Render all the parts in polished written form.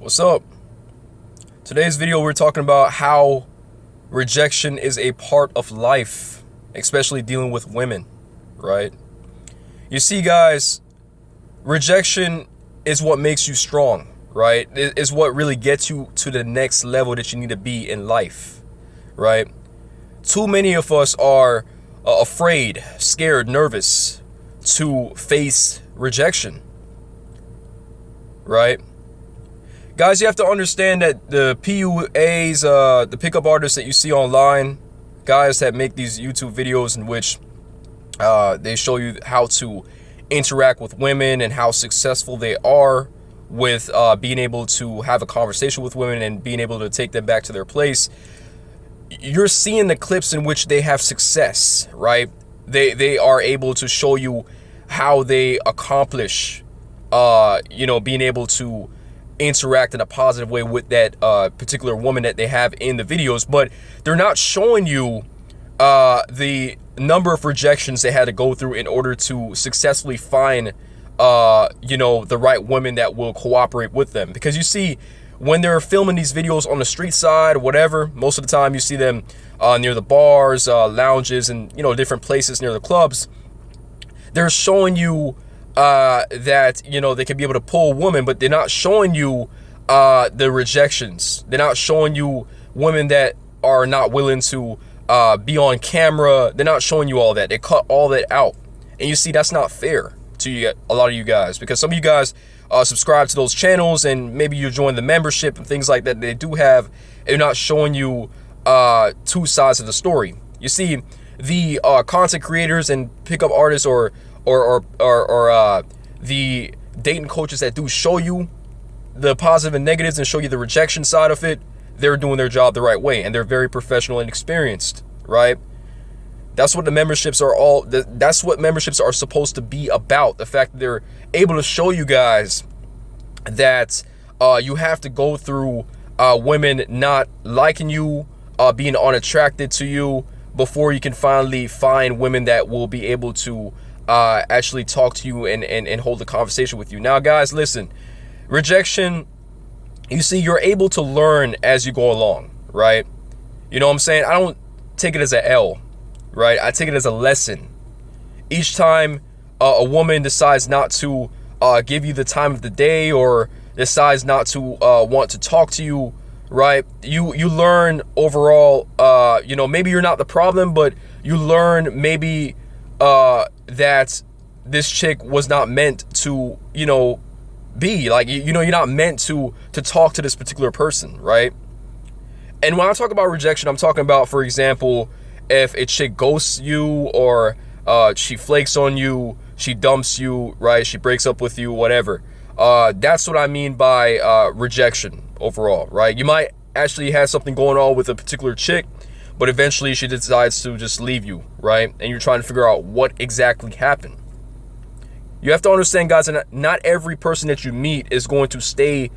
What's up? Today's video we're talking about how rejection is a part of life, especially dealing with women, right? You see, guys, rejection is what makes you strong, right? It is what really gets you to the next level that you need to be in life, right? Too many of us are afraid, scared, nervous to face rejection, right? Guys, you have to understand that the PUAs, the pickup artists that you see online, guys that make these YouTube videos in which they show you how to interact with women and how successful they are with being able to have a conversation with women and being able to take them back to their place. You're seeing the clips in which they have success, right? They are able to show you how they accomplish, being able to interact in a positive way with that particular woman that they have in the videos, but they're not showing you the number of rejections they had to go through in order to successfully find the right women that will cooperate with them. Because you see, when they're filming these videos on the street side or whatever, most of the time you see them near the bars, lounges, and different places near the clubs. They're showing you that they can be able to pull a woman, but they're not showing you the rejections. They're not showing you women that are not willing to be on camera. They're not showing you all that. They cut all that out, and you see that's not fair to you, a lot of you guys, because some of you guys subscribe to those channels and maybe you join the membership and things like that. They do have, they're not showing you two sides of the story. You see, the content creators and pickup artists or the dating coaches that do show you the positive and negatives and show you the rejection side of it, they're doing their job the right way and they're very professional and experienced, right? That's what the memberships are all. That's what memberships are supposed to be about. The fact that they're able to show you guys that you have to go through women not liking you, being unattracted to you, before you can finally find women that will be able to actually talk to you and hold a conversation with you. Now, guys, listen, rejection, you see, you're able to learn as you go along, right? You know what I'm saying? I don't take it as an L, right? I take it as a lesson. Each time a woman decides not to give you the time of the day or decides not to want to talk to you, right? You learn overall, maybe you're not the problem, but you learn maybe that this chick was not meant to, be like, you're not meant to talk to this particular person, right? And when I talk about rejection, I'm talking about, for example, if a chick ghosts you or she flakes on you, she dumps you, right? She breaks up with you, whatever. That's what I mean by rejection overall, right? You might actually have something going on with a particular chick, but eventually she decides to just leave you, right? And you're trying to figure out what exactly happened. You have to understand, guys, that not every person that you meet is going to stay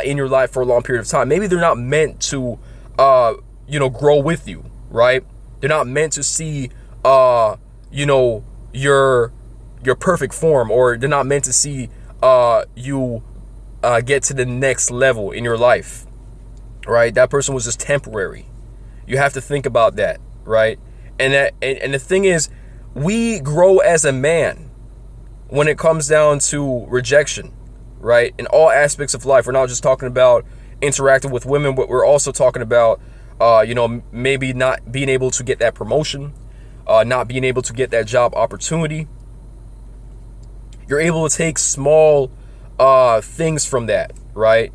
in your life for a long period of time. Maybe they're not meant to, grow with you, right? They're not meant to see, your perfect form, or they're not meant to see you get to the next level in your life, right? That person was just temporary. You have to think about that, right? And the thing is, we grow as a man when it comes down to rejection, right? In all aspects of life. We're not just talking about interacting with women, but we're also talking about, maybe not being able to get that promotion, not being able to get that job opportunity. You're able to take small things from that, right?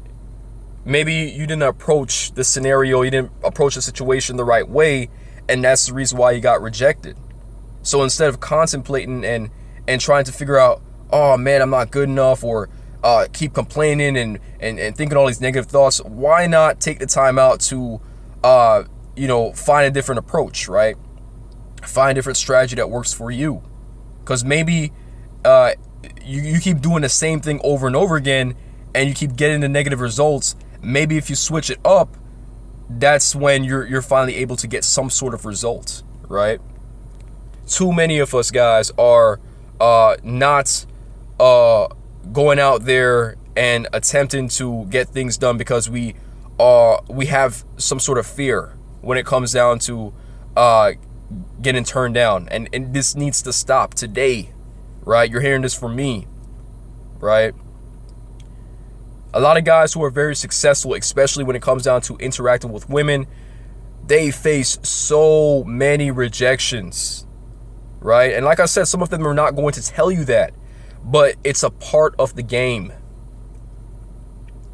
Maybe you didn't approach the scenario, you didn't approach the situation the right way, and that's the reason why you got rejected. So instead of contemplating and trying to figure out, oh man, I'm not good enough, or keep complaining and thinking all these negative thoughts, why not take the time out to find a different approach, right? Find a different strategy that works for you. Because maybe you keep doing the same thing over and over again and you keep getting the negative results. Maybe if you switch it up, that's when you're finally able to get some sort of result, right? Too many of us, guys, are not going out there and attempting to get things done because we have some sort of fear when it comes down to getting turned down. And this needs to stop today, right? You're hearing this from me, right? A lot of guys who are very successful, especially when it comes down to interacting with women, they face so many rejections, right? And like I said, some of them are not going to tell you that, but it's a part of the game.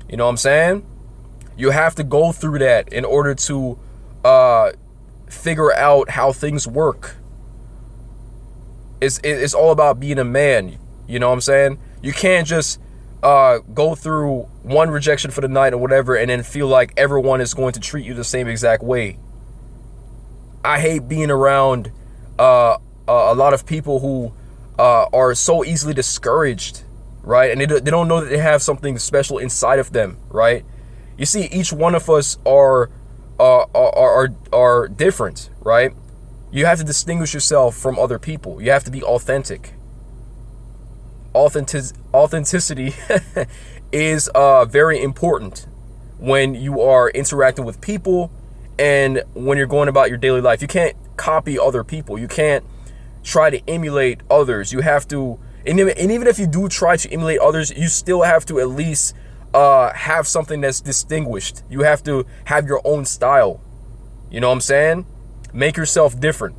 You know what I'm saying? You have to go through that in order to figure out how things work. It's all about being a man. You know what I'm saying? You can't just go through one rejection for the night or whatever and then feel like everyone is going to treat you the same exact way. I hate being around a lot of people who are so easily discouraged, right? And they don't know that they have something special inside of them, right? You see, each one of us are different, right? You have to distinguish yourself from other people. You have to be authentic. Authenticity is very important when you are interacting with people and when you're going about your daily life. You can't copy other people. You can't try to emulate others. You have to, and even if you do try to emulate others, you still have to at least have something that's distinguished. You have to have your own style. You know what I'm saying? Make yourself different.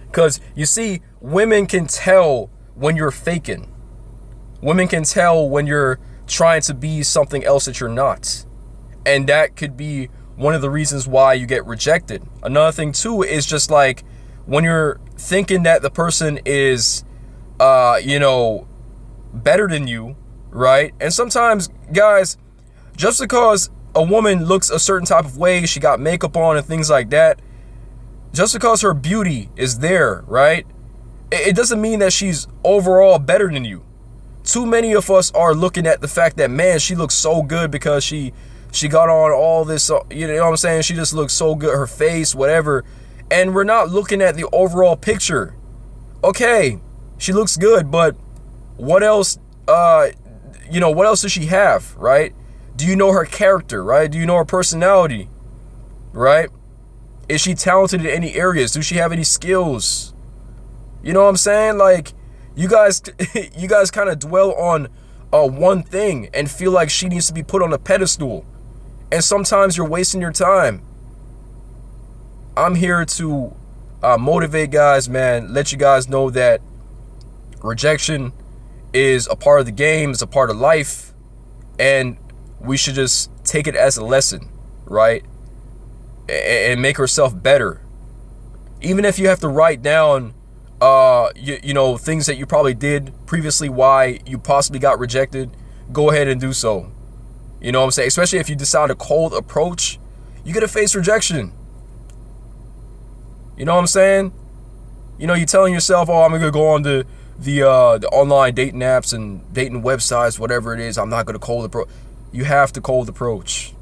Because you see, women can tell when you're faking. Women can tell when you're trying to be something else that you're not. And that could be one of the reasons why you get rejected. Another thing too is just like when you're thinking that the person is better than you, right? And sometimes, guys, just because a woman looks a certain type of way, she got makeup on and things like that, just because her beauty is there, right? It doesn't mean that she's overall better than you. Too many of us are looking at the fact that, man, she looks so good because she got on all this, you know what I'm saying? She just looks so good, her face, whatever. And we're not looking at the overall picture. Okay, she looks good, but what else, what else does she have, right? Do you know her character, right? Do you know her personality, right? Is she talented in any areas? Does she have any skills? You know what I'm saying? Like, you guys kind of dwell on one thing and feel like she needs to be put on a pedestal. And sometimes you're wasting your time. I'm here to motivate guys, man. Let you guys know that rejection is a part of the game. It's a part of life. And we should just take it as a lesson, right? And make herself better. Even if you have to write down things that you probably did previously, why you possibly got rejected, go ahead and do so. You know what I'm saying? Especially if you decide a cold approach, you're gonna face rejection. You know what I'm saying? You know, you're telling yourself, oh, I'm gonna go on the online dating apps and dating websites, whatever it is, I'm not gonna cold approach. You have to cold approach.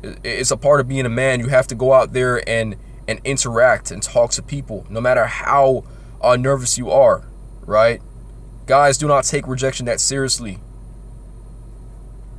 It's a part of being a man. You have to go out there and interact and talk to people, no matter how nervous you are, right? Guys, do not take rejection that seriously.